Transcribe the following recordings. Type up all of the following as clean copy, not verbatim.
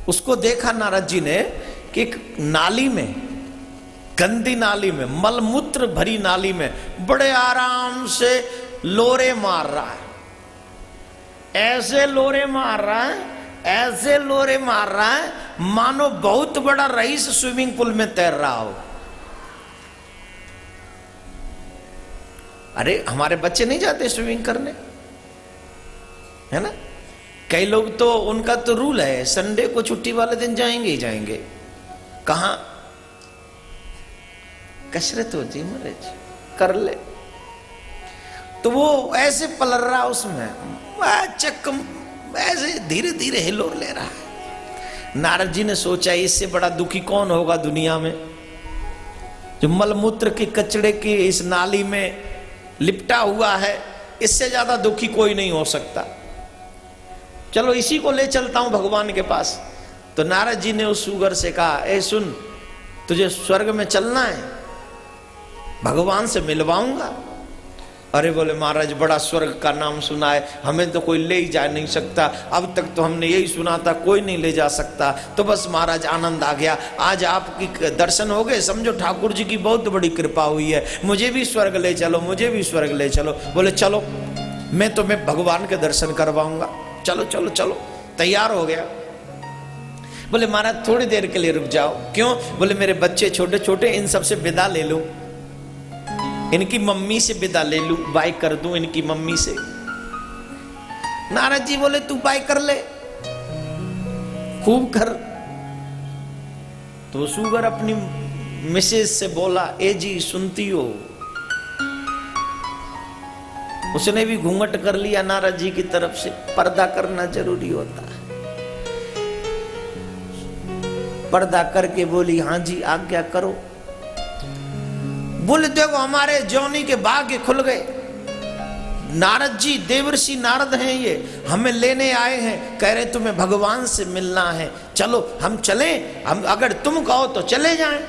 उसको देखा नारद जी ने कि एक नाली में, गंदी नाली में, मलमूत्र भरी नाली में बड़े आराम से लोरे मार रहा है। ऐसे लोरे मार रहा है, ऐसे लोरे मार रहा है मानो बहुत बड़ा रईस स्विमिंग पूल में तैर रहा हो। अरे हमारे बच्चे नहीं जाते स्विमिंग करने, है ना? कई लोग तो, उनका तो रूल है संडे को छुट्टी वाले दिन जाएंगे ही जाएंगे। कहां कसरत होती है, महाराज कर ले। तो वो ऐसे पलर रहा उसमें, चक्कम ऐसे धीरे धीरे हिलोर ले रहा है। नारद जी ने सोचा इससे बड़ा दुखी कौन होगा दुनिया में, जो मलमूत्र के कचड़े की इस नाली में लिपटा हुआ है। इससे ज्यादा दुखी कोई नहीं हो सकता। चलो इसी को ले चलता हूं भगवान के पास। तो नारद जी ने उस सुगर से कहा, ए सुन, तुझे स्वर्ग में चलना है, भगवान से मिलवाऊंगा। अरे बोले महाराज बड़ा स्वर्ग का नाम सुना है, हमें तो कोई ले ही जा नहीं सकता, अब तक तो हमने यही सुना था कोई नहीं ले जा सकता। तो बस महाराज आनंद आ गया, आज आपकी दर्शन हो गए, समझो ठाकुर जी की बहुत बड़ी कृपा हुई है, मुझे भी स्वर्ग ले चलो, मुझे भी स्वर्ग ले चलो। बोले चलो, मैं तुम्हें भगवान के दर्शन करवाऊंगा, चलो चलो चलो। तैयार हो गया। बोले महाराज थोड़ी देर के लिए रुक जाओ। क्यों? बोले मेरे बच्चे छोटे छोटे, इन सबसे विदा ले लूं, इनकी मम्मी से विदा ले लूं, बाय कर दूं इनकी मम्मी से। नारद जी बोले तू बाय कर ले, खूब कर। तो सुगर अपनी मिसेज से बोला, ए जी सुनती हो? उसने भी घूंघट कर लिया नारद जी की तरफ से। पर्दा करना जरूरी होता है। पर्दा करके बोली, हाँ जी आज्ञा करो। बोले देखो हमारे जौनी के भाग्य खुल गए, नारद जी देवर्षि नारद हैं, ये हमें लेने आए हैं, कह रहे तुम्हें भगवान से मिलना है, चलो हम चलें, हम अगर तुम कहो तो चले जाएं,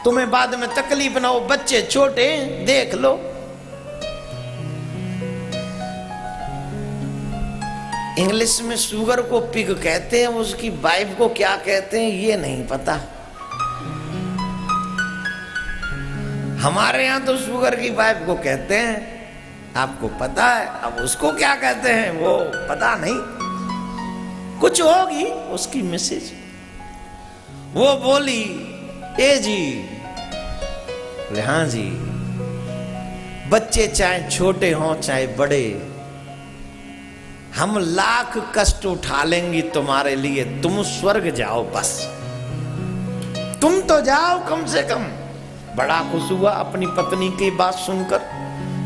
तुम्हें बाद में तकलीफ ना हो, बच्चे छोटे देख लो। इंग्लिश में सुगर को पिग कहते हैं, उसकी वाइफ को क्या कहते हैं ये नहीं पता। हमारे यहां तो सुगर की वाइफ को कहते हैं, आपको पता है, अब उसको क्या कहते हैं वो पता नहीं, कुछ होगी उसकी मैसेज। वो बोली, ए जी। बोले हाँ जी। बच्चे चाहे छोटे हों चाहे बड़े, हम लाख कष्ट उठा लेंगे तुम्हारे लिए, तुम स्वर्ग जाओ बस, तुम तो जाओ कम से कम। बड़ा खुश हुआ अपनी पत्नी की बात सुनकर,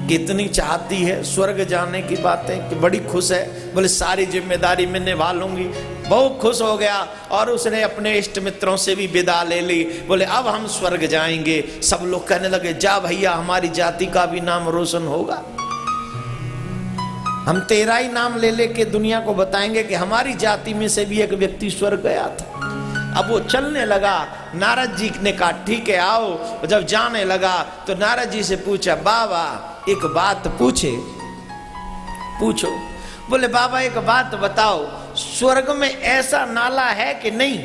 कितनी चाहती है स्वर्ग जाने की बातें, कि बड़ी खुश है। बोले सारी जिम्मेदारी मैं निभा लूंगी। बहुत खुश हो गया और उसने अपने इष्ट मित्रों से भी विदा ले ली। बोले अब हम स्वर्ग जाएंगे। सब लोग कहने लगे, जा भैया हमारी जाति का भी नाम रोशन होगा, हम तेरा ही नाम ले लेके दुनिया को बताएंगे कि हमारी जाति में से भी एक व्यक्ति स्वर्ग गया था। अब वो चलने लगा। नारद जी ने कहा ठीक है आओ। जब जाने लगा तो नारद जी से पूछा, बाबा एक बात पूछे? पूछो। बोले बाबा एक बात बताओ, स्वर्ग में ऐसा नाला है कि नहीं?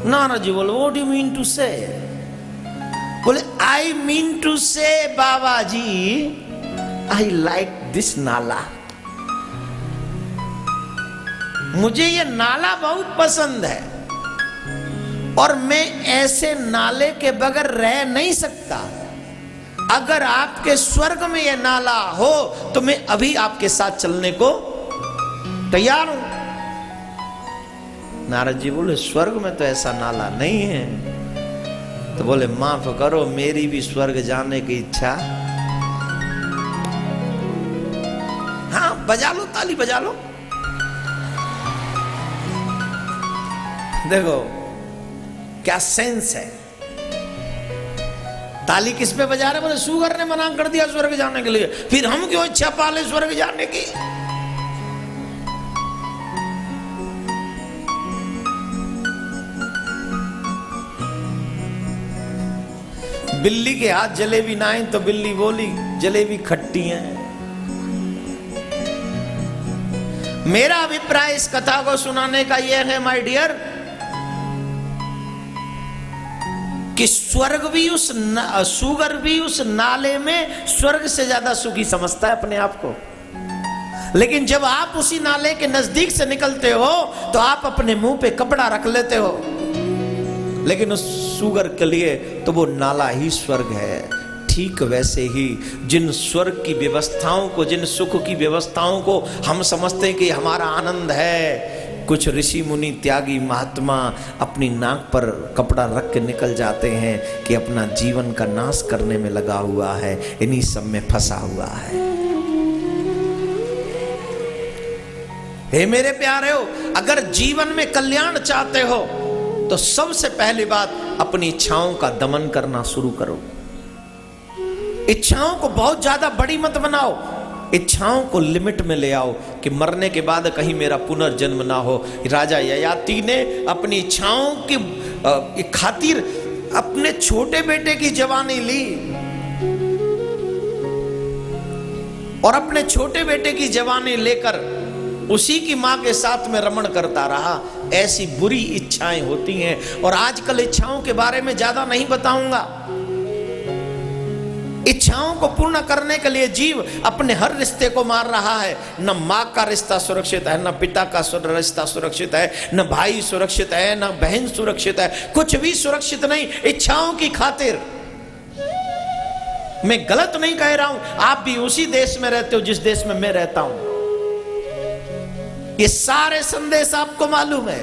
नारद जी बोले, what do you mean to say? बोले आई मीन टू से बाबा जी, आई लाइक दिस नाला, मुझे ये नाला बहुत पसंद है और मैं ऐसे नाले के बगैर रह नहीं सकता। अगर आपके स्वर्ग में ये नाला हो तो मैं अभी आपके साथ चलने को तैयार हूं। नारद जी बोले स्वर्ग में तो ऐसा नाला नहीं है। तो बोले माफ करो, मेरी भी स्वर्ग जाने की इच्छा। हाँ बजा लो, ताली बजा लो। देखो क्या सेंस है। ताली किस पे बजा रहे? बोले सुगर ने मना कर दिया स्वर्ग जाने के लिए, फिर हम क्यों इच्छा पाले स्वर्ग जाने की। बिल्ली के हाथ जलेबी ना आई तो बिल्ली बोली जलेबी खट्टी है। मेरा अभिप्राय इस कथा को सुनाने का यह है माय डियर, कि स्वर्ग भी सुगर भी उस नाले में स्वर्ग से ज्यादा सुखी समझता है अपने आप को। लेकिन जब आप उसी नाले के नजदीक से निकलते हो तो आप अपने मुंह पे कपड़ा रख लेते हो। लेकिन उस सुगर के लिए तो वो नाला ही स्वर्ग है। ठीक वैसे ही जिन स्वर्ग की व्यवस्थाओं को, जिन सुख की व्यवस्थाओं को हम समझते हैं कि हमारा आनंद है, कुछ ऋषि मुनि त्यागी महात्मा अपनी नाक पर कपड़ा रख के निकल जाते हैं कि अपना जीवन का नाश करने में लगा हुआ है, इन्हीं सब में फंसा हुआ है। हे मेरे प्यारे हो, अगर जीवन में कल्याण चाहते हो तो सबसे पहली बात अपनी इच्छाओं का दमन करना शुरू करो। इच्छाओं को बहुत ज्यादा बड़ी मत बनाओ, इच्छाओं को लिमिट में ले आओ कि मरने के बाद कहीं मेरा पुनर्जन्म ना हो। राजा ययाति ने अपनी इच्छाओं की खातिर अपने छोटे बेटे की जवानी ली और अपने छोटे बेटे की जवानी लेकर उसी की मां के साथ में रमण करता रहा। ऐसी बुरी इच्छाएं होती हैं। और आजकल इच्छाओं के बारे में ज्यादा नहीं बताऊंगा। इच्छाओं को पूर्ण करने के लिए जीव अपने हर रिश्ते को मार रहा है। न माँ का रिश्ता सुरक्षित है, न पिता का रिश्ता सुरक्षित है, न भाई सुरक्षित है, न बहन सुरक्षित है, कुछ भी सुरक्षित नहीं इच्छाओं की खातिर। मैं गलत नहीं कह रहा हूं, आप भी उसी देश में रहते हो जिस देश में मैं रहता हूं। ये सारे संदेश आपको मालूम है,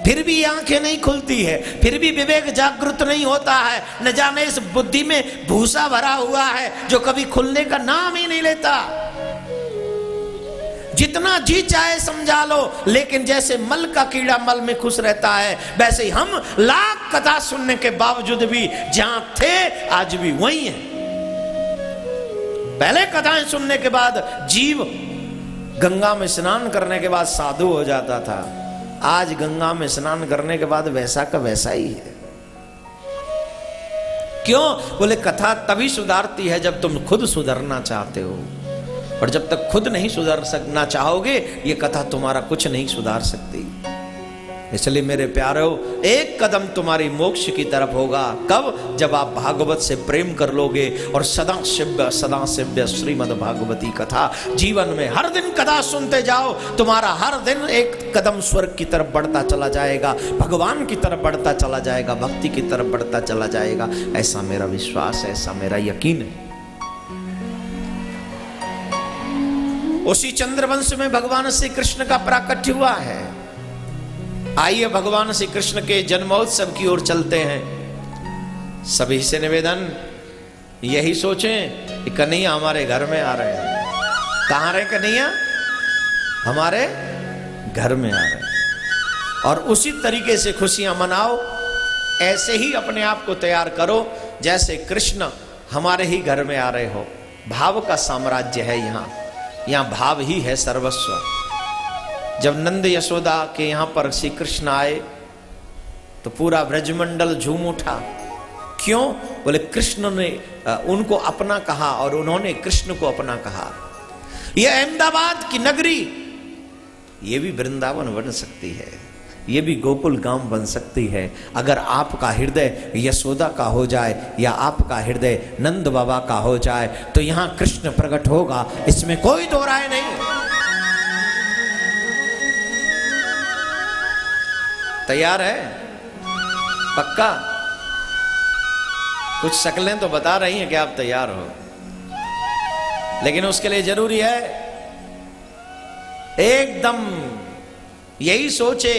फिर भी आंखें नहीं खुलती है, फिर भी विवेक जागृत नहीं होता है। न जाने इस बुद्धि में भूसा भरा हुआ है जो कभी खुलने का नाम ही नहीं लेता। जितना जी चाहे समझा लो, लेकिन जैसे मल का कीड़ा मल में खुश रहता है, वैसे ही हम लाख कथा सुनने के बावजूद भी जहां थे आज भी वही हैं। पहले कथाएं सुनने के बाद जीव गंगा में स्नान करने के बाद साधु हो जाता था, आज गंगा में स्नान करने के बाद वैसा का वैसा ही है। क्यों? बोले कथा तभी सुधारती है जब तुम खुद सुधरना चाहते हो, और जब तक खुद नहीं सुधर सकना चाहोगे ये कथा तुम्हारा कुछ नहीं सुधार सकती। इसलिए मेरे प्यारो, एक कदम तुम्हारी मोक्ष की तरफ होगा। कब? जब आप भागवत से प्रेम कर लोगे और सदा शिव्य श्रीमद् भागवती कथा जीवन में हर दिन कथा सुनते जाओ। तुम्हारा हर दिन एक कदम स्वर्ग की तरफ बढ़ता चला जाएगा, भगवान की तरफ बढ़ता चला जाएगा, भक्ति की तरफ बढ़ता चला जाएगा। ऐसा मेरा विश्वास है, ऐसा मेरा यकीन है। उसी चंद्रवंश में भगवान श्री कृष्ण का प्राकट्य हुआ है। आइए भगवान श्री कृष्ण के जन्मोत्सव की ओर चलते हैं। सभी से निवेदन यही सोचें कि कन्हैया हमारे घर में आ रहे हैं। कहां रहे कन्हैया? हमारे घर में आ रहे हैं। और उसी तरीके से खुशियां मनाओ। ऐसे ही अपने आप को तैयार करो जैसे कृष्ण हमारे ही घर में आ रहे हो। भाव का साम्राज्य है यहाँ भाव ही है सर्वस्व। जब नंद यशोदा के यहाँ पर श्री कृष्ण आए तो पूरा ब्रजमंडल झूम उठा। क्यों? बोले कृष्ण ने उनको अपना कहा और उन्होंने कृष्ण को अपना कहा। यह अहमदाबाद की नगरी, ये भी वृंदावन बन सकती है, ये भी गोकुल गांव बन सकती है अगर आपका हृदय यशोदा का हो जाए या आपका हृदय नंद बाबा का हो जाए तो यहाँ कृष्ण प्रकट होगा, इसमें कोई दो राय नहीं। तैयार है? पक्का? कुछ शक्लें तो बता रही हैं कि आप तैयार हो, लेकिन उसके लिए जरूरी है एकदम यही सोचे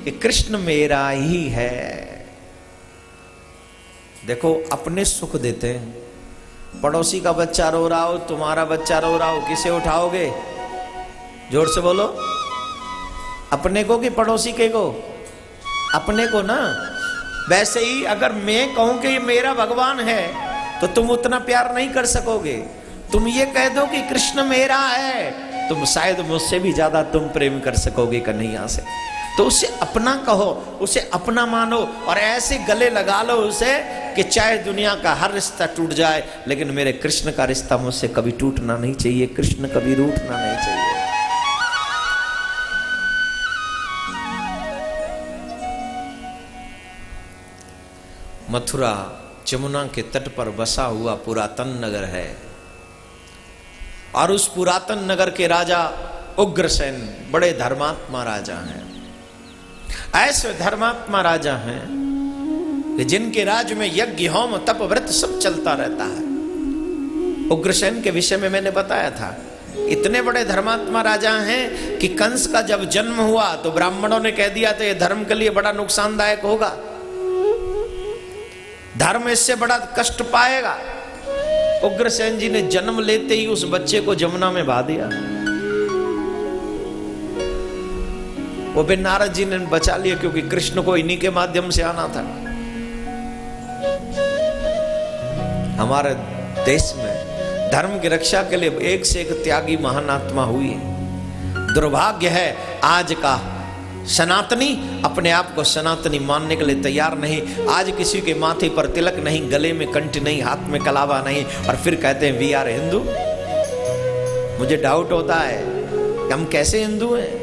कि कृष्ण मेरा ही है। देखो अपने सुख देते हैं। पड़ोसी का बच्चा रो रहा हो, तुम्हारा बच्चा रो रहा हो, किसे उठाओगे? जोर से बोलो। अपने को कि पड़ोसी के को? अपने को ना। वैसे ही अगर मैं कहूं कि ये मेरा भगवान है तो तुम उतना प्यार नहीं कर सकोगे। तुम ये कह दो कि कृष्ण मेरा है, तुम शायद मुझसे भी ज्यादा तुम प्रेम कर सकोगे कन्हैया से। तो उसे अपना कहो, उसे अपना मानो और ऐसे गले लगा लो उसे कि चाहे दुनिया का हर रिश्ता टूट जाए लेकिन मेरे कृष्ण का रिश्ता मुझसे कभी टूटना नहीं चाहिए, कृष्ण कभी रूठना नहीं चाहिए। मथुरा यमुना के तट पर बसा हुआ पुरातन नगर है और उस पुरातन नगर के राजा उग्रसेन बड़े धर्मात्मा राजा हैं। ऐसे धर्मात्मा राजा हैं कि जिनके राज्य में यज्ञ होम तप व्रत सब चलता रहता है। उग्रसेन के विषय में मैंने बताया था, इतने बड़े धर्मात्मा राजा हैं कि कंस का जब जन्म हुआ तो ब्राह्मणों ने कह दिया था ये धर्म के लिए बड़ा नुकसानदायक होगा, धर्म इससे बड़ा कष्ट पाएगा। उग्रसेन जी ने जन्म लेते ही उस बच्चे को जमुना में बहा दिया। वो फिर नारद जी ने बचा लिया क्योंकि कृष्ण को इन्हीं के माध्यम से आना था। हमारे देश में धर्म की रक्षा के लिए एक से एक त्यागी महान आत्मा हुई है। दुर्भाग्य है आज का सनातनी अपने आप को सनातनी मानने के लिए तैयार नहीं। आज किसी के माथे पर तिलक नहीं, गले में कंठ नहीं, हाथ में कलावा नहीं, और फिर कहते हैं वी आर हिंदू। मुझे डाउट होता है कि हम कैसे हिंदू हैं।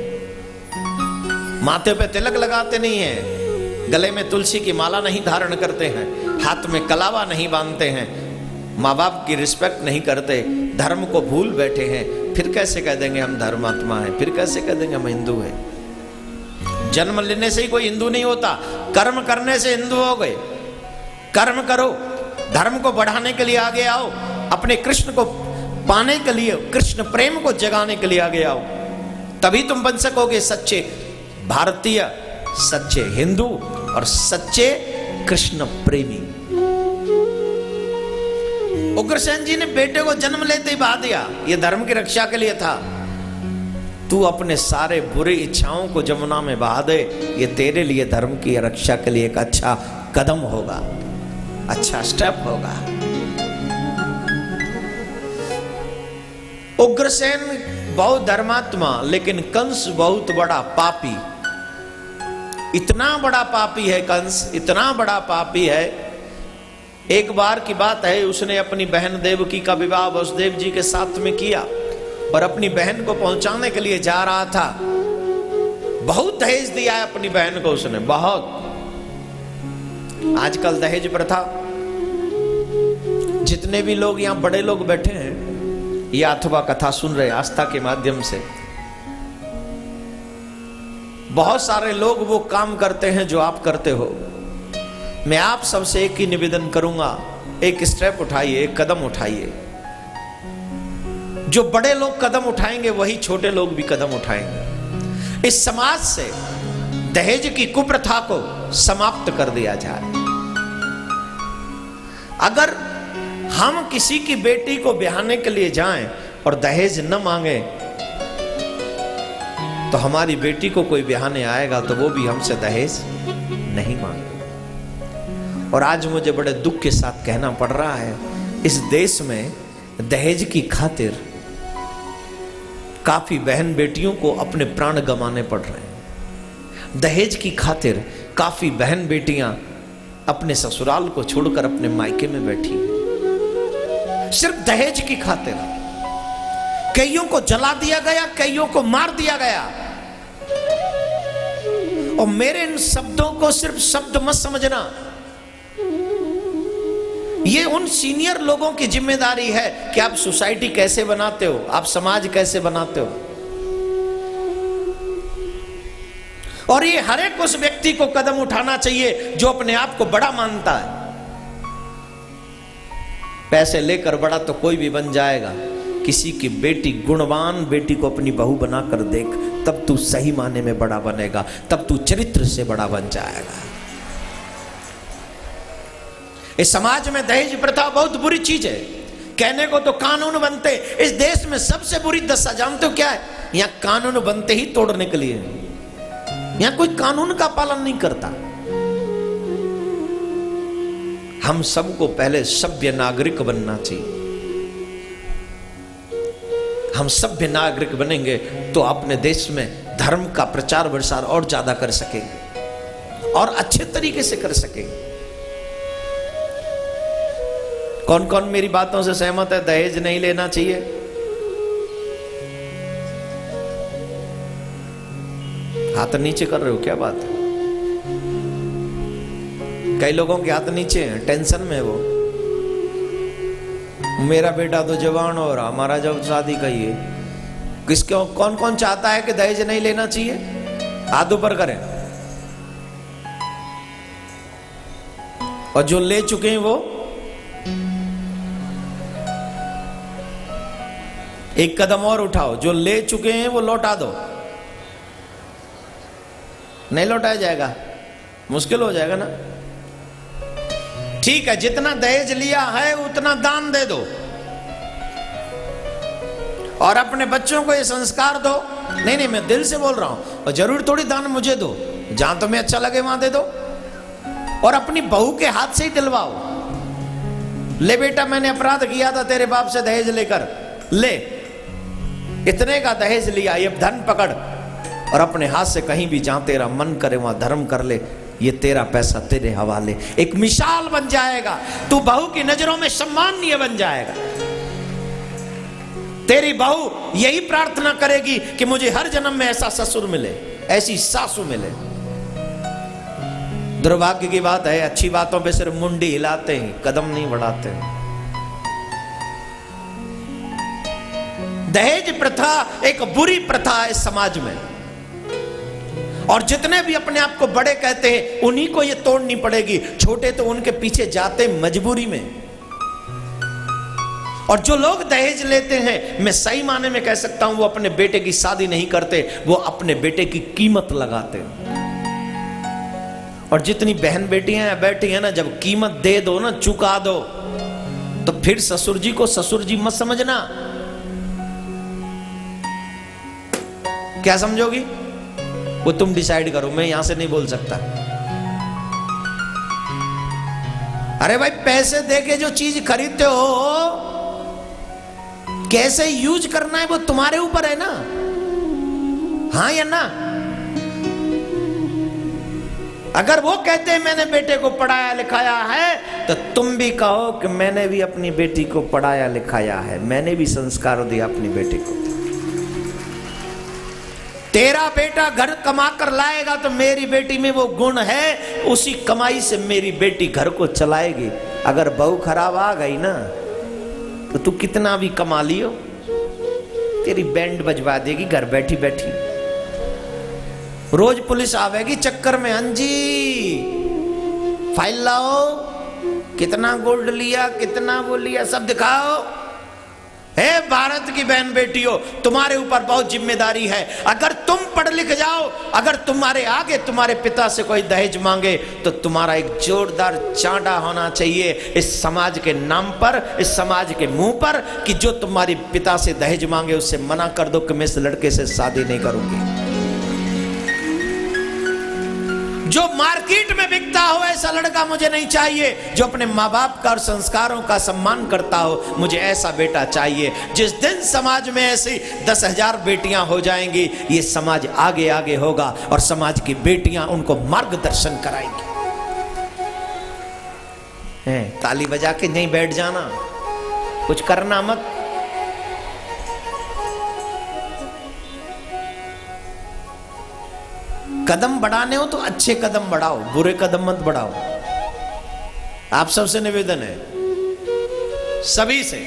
माथे पे तिलक लगाते नहीं हैं, गले में तुलसी की माला नहीं धारण करते हैं, हाथ में कलावा नहीं बांधते हैं, माँ बाप की रिस्पेक्ट नहीं करते, धर्म को भूल बैठे हैं। फिर कैसे कह देंगे हम धर्मात्मा हैं, फिर कैसे कह देंगे हम हिंदू हैं। जन्म लेने से ही कोई हिंदू नहीं होता, कर्म करने से हिंदू हो गए। कर्म करो, धर्म को बढ़ाने के लिए आगे आओ, अपने कृष्ण को पाने के लिए, कृष्ण प्रेम को जगाने के लिए आगे आओ, तभी तुम बन सकोगे सच्चे भारतीय, सच्चे हिंदू और सच्चे कृष्ण प्रेमी। उग्रसेन जी ने बेटे को जन्म लेते ही बहा दिया, यह धर्म की रक्षा के लिए था। तू अपने सारे बुरी इच्छाओं को जमुना में बहा दे, ये तेरे लिए धर्म की रक्षा के लिए एक अच्छा कदम होगा, अच्छा स्टेप होगा। उग्रसेन बहुत धर्मात्मा, लेकिन कंस बहुत बड़ा पापी। इतना बड़ा पापी है कंस, इतना बड़ा पापी है। एक बार की बात है, उसने अपनी बहन देवकी का विवाह वसुदेव जी के साथ में किया और अपनी बहन को पहुंचाने के लिए जा रहा था। बहुत दहेज दिया है अपनी बहन को उसने, बहुत। आजकल दहेज प्रथा, जितने भी लोग यहां बड़े लोग बैठे हैं या अथवा कथा सुन रहे आस्था के माध्यम से, बहुत सारे लोग वो काम करते हैं जो आप करते हो। मैं आप सबसे एक ही निवेदन करूंगा, एक स्टेप उठाइए, एक कदम उठाइए। जो बड़े लोग कदम उठाएंगे वही छोटे लोग भी कदम उठाएंगे। इस समाज से दहेज की कुप्रथा को समाप्त कर दिया जाए। अगर हम किसी की बेटी को ब्याहने के लिए जाएं और दहेज न मांगे तो हमारी बेटी को कोई ब्याहने आएगा तो वो भी हमसे दहेज नहीं मांगे। और आज मुझे बड़े दुख के साथ कहना पड़ रहा है, इस देश में दहेज की खातिर काफी बहन बेटियों को अपने प्राण गंवाने पड़ रहे हैं। दहेज की खातिर काफी बहन बेटियां अपने ससुराल को छोड़कर अपने मायके में बैठी हैं, सिर्फ दहेज की खातिर। कईयों को जला दिया गया, कईयों को मार दिया गया। और मेरे इन शब्दों को सिर्फ शब्द मत समझना, ये उन सीनियर लोगों की जिम्मेदारी है कि आप सोसाइटी कैसे बनाते हो, आप समाज कैसे बनाते हो। और ये हर एक उस व्यक्ति को कदम उठाना चाहिए जो अपने आप को बड़ा मानता है। पैसे लेकर बड़ा तो कोई भी बन जाएगा, किसी की बेटी, गुणवान बेटी को अपनी बहू बनाकर देख, तब तू सही माने में बड़ा बनेगा, तब तू चरित्र से बड़ा बन जाएगा। इस समाज में दहेज प्रथा बहुत बुरी चीज है। कहने को तो कानून बनते, इस देश में सबसे बुरी दशा जानते हो क्या है? यहां कानून बनते ही तोड़ने के लिए, यहां कोई कानून का पालन नहीं करता। हम सबको पहले सभ्य नागरिक बनना चाहिए। हम सभ्य नागरिक बनेंगे तो अपने देश में धर्म का प्रचार प्रसार और ज्यादा कर सकेंगे और अच्छे तरीके से कर सकेंगे। कौन कौन मेरी बातों से सहमत है? दहेज नहीं लेना चाहिए। हाथ नीचे कर रहे हो, क्या बात है? कई लोगों के हाथ नीचे हैं, टेंशन में वो, मेरा बेटा तो जवान हो रहा, हमारा जब शादी कही है। किसको कौन कौन चाहता है कि दहेज नहीं लेना चाहिए? हाथ ऊपर करें। और जो ले चुके हैं वो एक कदम और उठाओ, जो ले चुके हैं वो लौटा दो। नहीं लौटाया जाएगा, मुश्किल हो जाएगा ना। ठीक है, जितना दहेज लिया है उतना दान दे दो और अपने बच्चों को ये संस्कार दो। नहीं नहीं, मैं दिल से बोल रहा हूं, और जरूर थोड़ी दान मुझे दो, जहां तुम्हें अच्छा लगे वहां दे दो। और अपनी बहू के हाथ से ही दिलवाओ। ले बेटा, मैंने अपराध किया था तेरे बाप से दहेज लेकर, ले इतने का दहेज लिया, ये धन पकड़ और अपने हाथ से कहीं भी जहां तेरा मन करे वहां धर्म कर ले, ये तेरा पैसा तेरे हवाले। एक मिसाल बन जाएगा, तू बहू की नजरों में सम्माननीय बन जाएगा। तेरी बहू यही प्रार्थना करेगी कि मुझे हर जन्म में ऐसा ससुर मिले, ऐसी सासू मिले। दुर्भाग्य की बात है, अच्छी बातों पे सिर्फ मुंडी हिलाते हैं, कदम नहीं बढ़ाते। दहेज प्रथा एक बुरी प्रथा है समाज में, और जितने भी अपने आप को बड़े कहते हैं उन्हीं को ये तोड़नी पड़ेगी। छोटे तो उनके पीछे जाते मजबूरी में। और जो लोग दहेज लेते हैं, मैं सही माने में कह सकता हूं, वो अपने बेटे की शादी नहीं करते, वो अपने बेटे की कीमत लगाते हैं। और जितनी बहन बेटियां बैठी हैं ना, जब कीमत दे दो ना, चुका दो, तो फिर ससुर जी को ससुर जी मत समझना। क्या समझोगी वो तुम डिसाइड करो, मैं यहां से नहीं बोल सकता। अरे भाई, पैसे देके जो चीज खरीदते हो, कैसे यूज करना है वो तुम्हारे ऊपर है ना। हाँ या ना? अगर वो कहते हैं मैंने बेटे को पढ़ाया लिखाया है, तो तुम भी कहो कि मैंने भी अपनी बेटी को पढ़ाया लिखाया है, मैंने भी संस्कार दिया अपनी बेटी को। तेरा बेटा घर कमा कर लाएगा तो मेरी बेटी में वो गुण है, उसी कमाई से मेरी बेटी घर को चलाएगी। अगर बहू खराब आ गई ना, तो तू कितना भी कमा लियो, तेरी बैंड बजवा देगी घर बैठी बैठी। रोज पुलिस आवेगी चक्कर में, अंजी फाइल लाओ, कितना गोल्ड लिया, कितना वो लिया, सब दिखाओ। हे भारत की बहन बेटियों, तुम्हारे ऊपर बहुत जिम्मेदारी है। अगर तुम पढ़ लिख जाओ, अगर तुम्हारे आगे तुम्हारे पिता से कोई दहेज मांगे, तो तुम्हारा एक जोरदार चांटा होना चाहिए इस समाज के नाम पर, इस समाज के मुंह पर, कि जो तुम्हारे पिता से दहेज मांगे उससे मना कर दो कि मैं इस लड़के से शादी नहीं करूंगी। जो मार्केट में बिकता हो ऐसा लड़का मुझे नहीं चाहिए। जो अपने माँ बाप का और संस्कारों का सम्मान करता हो, मुझे ऐसा बेटा चाहिए। जिस दिन समाज में ऐसी 10,000 बेटियां हो जाएंगी, ये समाज आगे आगे होगा और समाज की बेटियां उनको मार्गदर्शन कराएंगी। ताली बजा के नहीं बैठ जाना, कुछ करना मत। कदम बढ़ाने हो तो अच्छे कदम बढ़ाओ, बुरे कदम मत बढ़ाओ। आप सबसे निवेदन है, सभी से।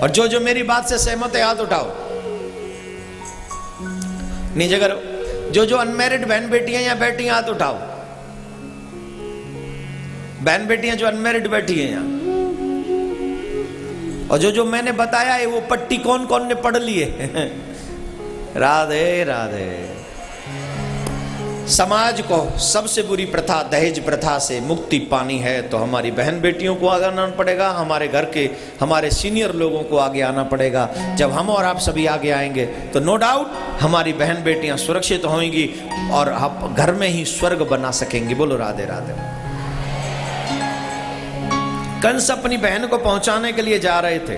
और जो जो मेरी बात से सहमत है हाथ उठाओ, नीचे करो। जो जो अनमैरिड बहन बेटियां यहाँ बैठी हैं हाथ उठाओ। बहन बेटियां जो अनमैरिड बैठी हैं यहाँ, और जो जो मैंने बताया है वो पट्टी कौन कौन ने पढ़ ली है। राधे राधे। समाज को सबसे बुरी प्रथा दहेज प्रथा से मुक्ति पानी है तो हमारी बहन बेटियों को आगे आना पड़ेगा, हमारे घर के हमारे सीनियर लोगों को आगे आना पड़ेगा। जब हम और आप सभी आगे आएंगे तो नो डाउट हमारी बहन बेटियां सुरक्षित होंगी और हम घर में ही स्वर्ग बना सकेंगे। बोलो राधे राधे। कंस अपनी बहन को पहुंचाने के लिए जा रहे थे,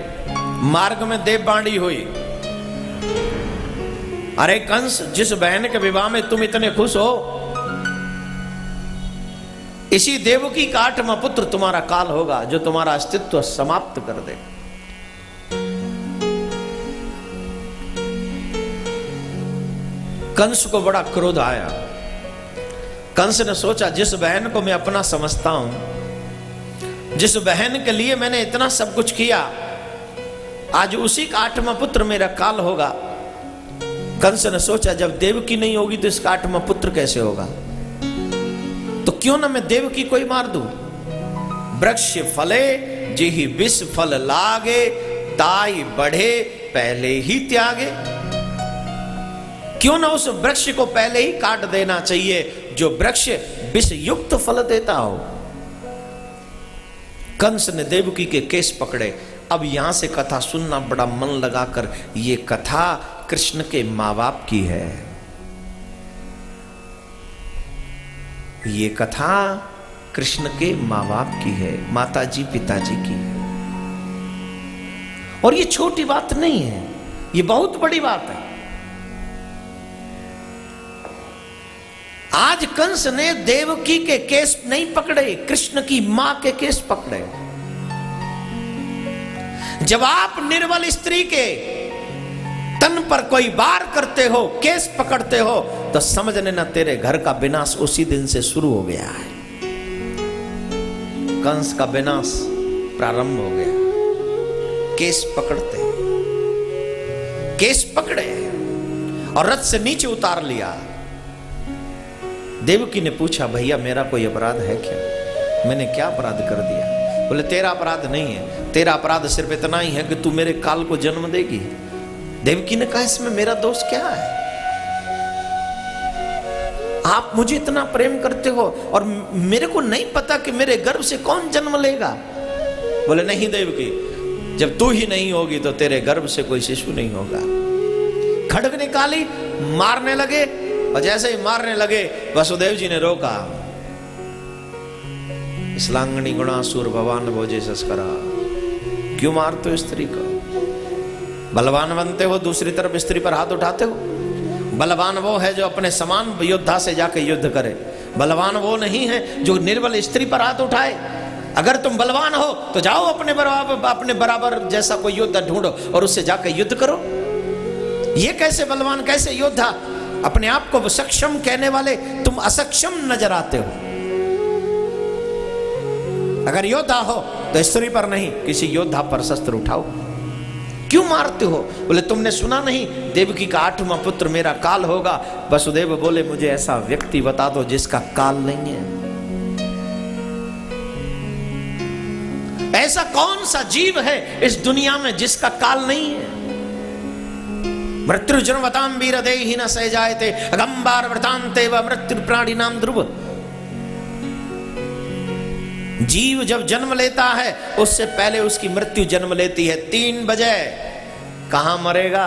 मार्ग में देव बांडी हुई। अरे कंस, जिस बहन के विवाह में तुम इतने खुश हो, इसी देवकी का 8वां पुत्र तुम्हारा काल होगा जो तुम्हारा अस्तित्व समाप्त कर दे। कंस को बड़ा क्रोध आया कंस ने सोचा जिस बहन को मैं अपना समझता हूं, जिस बहन के लिए मैंने इतना सब कुछ किया, आज उसी का 8वां पुत्र मेरा काल होगा। कंस ने सोचा जब देवकी नहीं होगी तो इसका 8वां पुत्र कैसे होगा, तो क्यों ना मैं देवकी को ही मार दूं। वृक्ष फले जेहि विष फल लागे, ताई बढ़े पहले ही त्यागे। क्यों ना उस वृक्ष को पहले ही काट देना चाहिए जो वृक्ष विष युक्त फल देता हो। कंस ने देवकी के केस पकड़े। अब यहां से कथा सुनना बड़ा मन लगाकर। ये कथा कृष्ण के मां बाप की है। ये कथा कृष्ण के मां बाप की है, माताजी पिताजी की है। और ये छोटी बात नहीं है, ये बहुत बड़ी बात है। आज कंस ने देवकी के केस नहीं पकड़े, कृष्ण की मां के केस पकड़े। जब आप निर्बल स्त्री के तन पर कोई वार करते हो, केस पकड़ते हो, तो समझ लेना तेरे घर का विनाश उसी दिन से शुरू हो गया है। कंस का विनाश प्रारंभ हो गया। केस पकड़ते, केस पकड़े और रथ से नीचे उतार लिया। देवकी ने पूछा भैया मेरा कोई अपराध है क्या, मैंने क्या अपराध कर दिया। बोले तेरा अपराध नहीं है, तेरा अपराध सिर्फ इतना ही है कि तू मेरे काल को जन्म देगी। देवकी ने कहा इसमें मेरा दोष क्या है, आप मुझे इतना प्रेम करते हो और मेरे को नहीं पता कि मेरे गर्भ से कौन जन्म लेगा। बोले नहीं देवकी, जब तू ही नहीं होगी तो तेरे गर्भ से कोई शिशु नहीं होगा। खड्ग निकाली, मारने लगे और जैसे ही मारने लगे वसुदेव जी ने रोका। स्लांगनी गुणासुर भगवान भोजे सस्करा, क्यों मारते हो स्त्री को। बलवान बनते हो, दूसरी तरफ स्त्री पर हाथ उठाते हो। बलवान वो है जो अपने समान योद्धा से जाके युद्ध करे, बलवान वो नहीं है जो निर्बल स्त्री पर हाथ उठाए। अगर तुम बलवान हो तो जाओ अपने बराबर जैसा कोई योद्धा ढूंढो और उससे जाकर युद्ध करो। ये कैसे बलवान, कैसे योद्धा। अपने आप को सक्षम कहने वाले तुम असक्षम नजर आते हो। अगर योद्धा हो तो स्त्री पर नहीं, किसी योद्धा पर शस्त्र उठाओ। क्यों मारते हो। बोले तुमने सुना नहीं देवकी का 8वां पुत्र मेरा काल होगा। वसुदेव बोले मुझे ऐसा व्यक्ति बता दो जिसका काल नहीं है। ऐसा कौन सा जीव है इस दुनिया में जिसका काल नहीं है। मृत्यु जन्मताम वीर देहि न सह जायते, अगंबार वृतांते व मृत्यु प्राणी नाम ध्रुव। जीव जब जन्म लेता है उससे पहले उसकी मृत्यु जन्म लेती है। 3 बजे कहां मरेगा,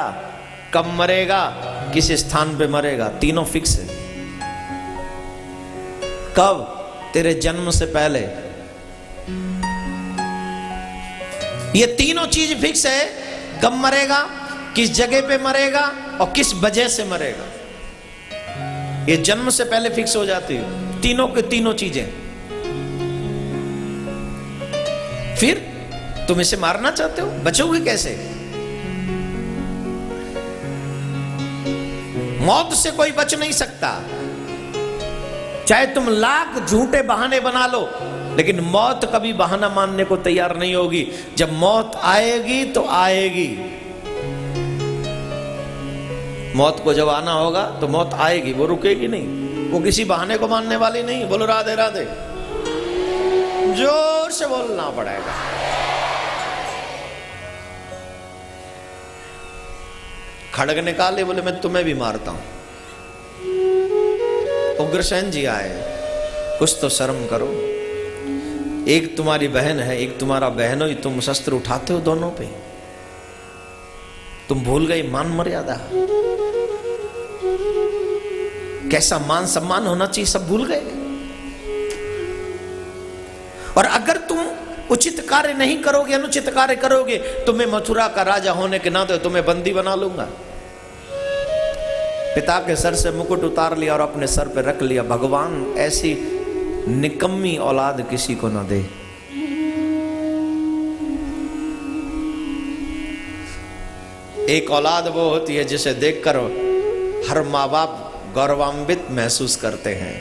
कब मरेगा, किस स्थान पे मरेगा, तीनों फिक्स है। कब, तेरे जन्म से पहले। ये तीनों चीज फिक्स है। कब मरेगा, किस जगह पे मरेगा और किस वजह से मरेगा। ये जन्म से पहले फिक्स हो जाती है तीनों के तीनों चीजें। फिर तुम इसे मारना चाहते हो, बचोगे कैसे। मौत से कोई बच नहीं सकता। चाहे तुम लाख झूठे बहाने बना लो, लेकिन मौत कभी बहाना मानने को तैयार नहीं होगी। जब मौत आएगी तो आएगी। मौत को जब आना होगा तो मौत आएगी, वो रुकेगी नहीं। वो किसी बहाने को मानने वाली नहीं। बोलो राधे राधे, जोर से बोलना पड़ेगा। खड्ग निकाले, बोले मैं तुम्हें भी मारता हूं। उग्रसेन जी आए, कुछ तो शर्म करो। एक तुम्हारी बहन है, एक तुम्हारा बहनों ही, तुम शस्त्र उठाते हो दोनों पे। तुम भूल गए मान मर्यादा, कैसा मान सम्मान होना चाहिए, सब भूल गए। और अगर तुम उचित कार्य नहीं करोगे, अनुचित कार्य करोगे, तो मैं मथुरा का राजा होने के नाते तुम्हें बंदी बना लूंगा। पिता के सर से मुकुट उतार लिया और अपने सर पे रख लिया। भगवान ऐसी निकम्मी औलाद किसी को ना दे। एक औलाद वो होती है जिसे देखकर हर माँ बाप गौरवान्वित महसूस करते हैं।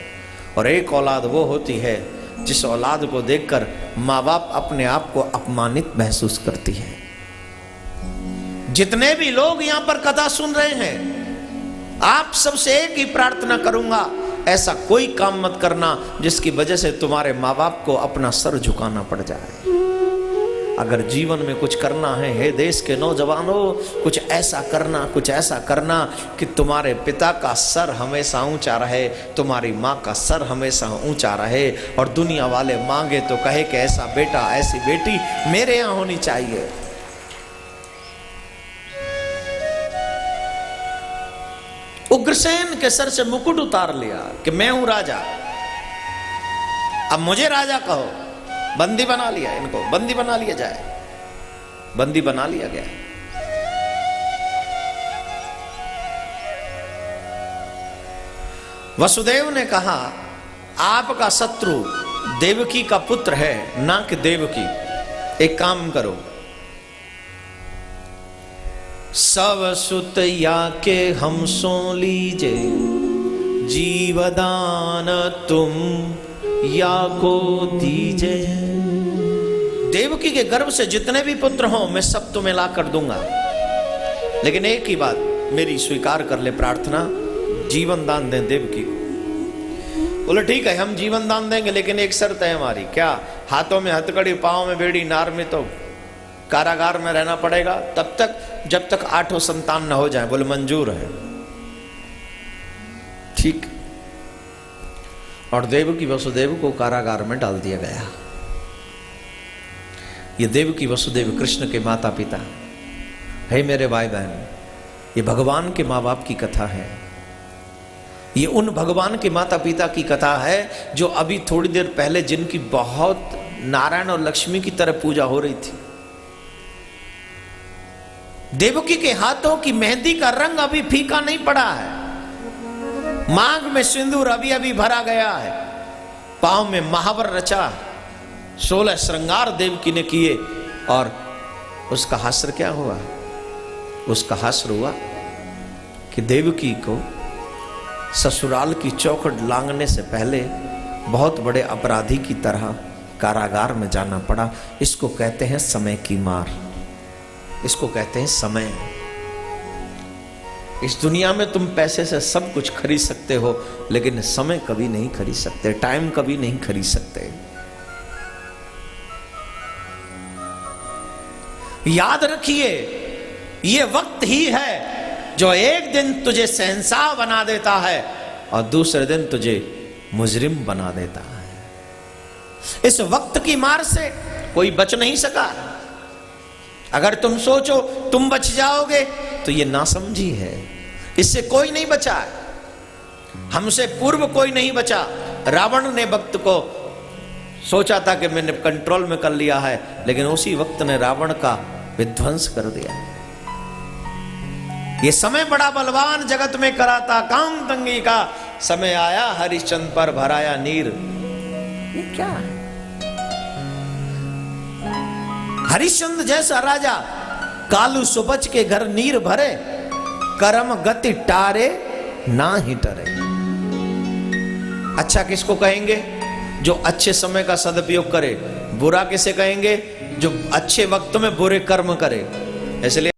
और एक औलाद वो होती है जिस औलाद को देखकर माँ बाप अपने आप को अपमानित महसूस करती है। जितने भी लोग यहां पर कथा सुन रहे हैं, आप सबसे एक ही प्रार्थना करूंगा, ऐसा कोई काम मत करना जिसकी वजह से तुम्हारे माँ बाप को अपना सर झुकाना पड़ जाए। अगर जीवन में कुछ करना है, हे देश के नौजवानों, कुछ ऐसा करना कि तुम्हारे पिता का सर हमेशा ऊंचा रहे, तुम्हारी माँ का सर हमेशा ऊंचा रहे, और दुनिया वाले मांगे तो कहे कि ऐसा बेटा ऐसी बेटी मेरे यहां होनी चाहिए। उग्रसेन के सर से मुकुट उतार लिया कि मैं हूं राजा, अब मुझे राजा कहो। बंदी बना लिया, इनको बंदी बना लिया जाए, बंदी बना लिया गया। वसुदेव ने कहा आपका शत्रु देवकी का पुत्र है, ना कि देवकी। एक काम करो, सब सुत या के हम सो लीजे, जीवदान तुम या को दीजे। देवकी के गर्भ से जितने भी पुत्र हों मैं सब तुम्हें ला कर दूंगा, लेकिन एक ही बात मेरी स्वीकार कर ले प्रार्थना, जीवन दान दें देवकी को। बोले ठीक है हम जीवन दान देंगे, लेकिन एक शर्त है हमारी। क्या? हाथों में हथकड़ी, पांव में बेड़ी, नार में तो कारागार में रहना पड़ेगा तब तक जब तक 8 संतान न हो जाए। बोले मंजूर है। ठीक। और देवकी वसुदेव को कारागार में डाल दिया गया। ये देवकी वसुदेव कृष्ण के माता पिता है। मेरे भाई बहन, ये भगवान के माँ बाप की कथा है। ये उन भगवान के माता पिता की कथा है जो अभी थोड़ी देर पहले जिनकी बहुत नारायण और लक्ष्मी की तरह पूजा हो रही थी। देवकी के हाथों की मेहंदी का रंग अभी फीका नहीं पड़ा है, मांग में सिंदूर अभी अभी भरा गया है, पांव में महावर रचा, 16 श्रृंगार देवकी ने किए। और उसका हास्र क्या हुआ? उसका हास्र हुआ कि देवकी को ससुराल की चौखट लांघने से पहले बहुत बड़े अपराधी की तरह कारागार में जाना पड़ा। इसको कहते हैं समय की मार, इसको कहते हैं समय। इस दुनिया में तुम पैसे से सब कुछ खरीद सकते हो, लेकिन समय कभी नहीं खरीद सकते, टाइम कभी नहीं खरीद सकते। याद रखिए, ये वक्त ही है जो एक दिन तुझे शहंशाह बना देता है और दूसरे दिन तुझे मुजरिम बना देता है। इस वक्त की मार से कोई बच नहीं सका। अगर तुम सोचो तुम बच जाओगे तो ये नासमझी है। इससे कोई नहीं बचा, हमसे पूर्व कोई नहीं बचा। रावण ने वक्त को सोचा था कि मैंने कंट्रोल में कर लिया है, लेकिन उसी वक्त ने रावण का विध्वंस कर दिया। ये समय बड़ा बलवान जगत में कराता काम तंगी का, समय आया हरिश्चंद्र पर भराया नीर। ये क्या है? हरिश्चंद्र जैसा राजा कालू सुबच के घर नीर भरे, करम गति टारे ना ही टरे। अच्छा किसको कहेंगे? जो अच्छे समय का सदुपयोग करे। बुरा किसे कहेंगे? जो अच्छे वक्त में बुरे कर्म करे। इसलिए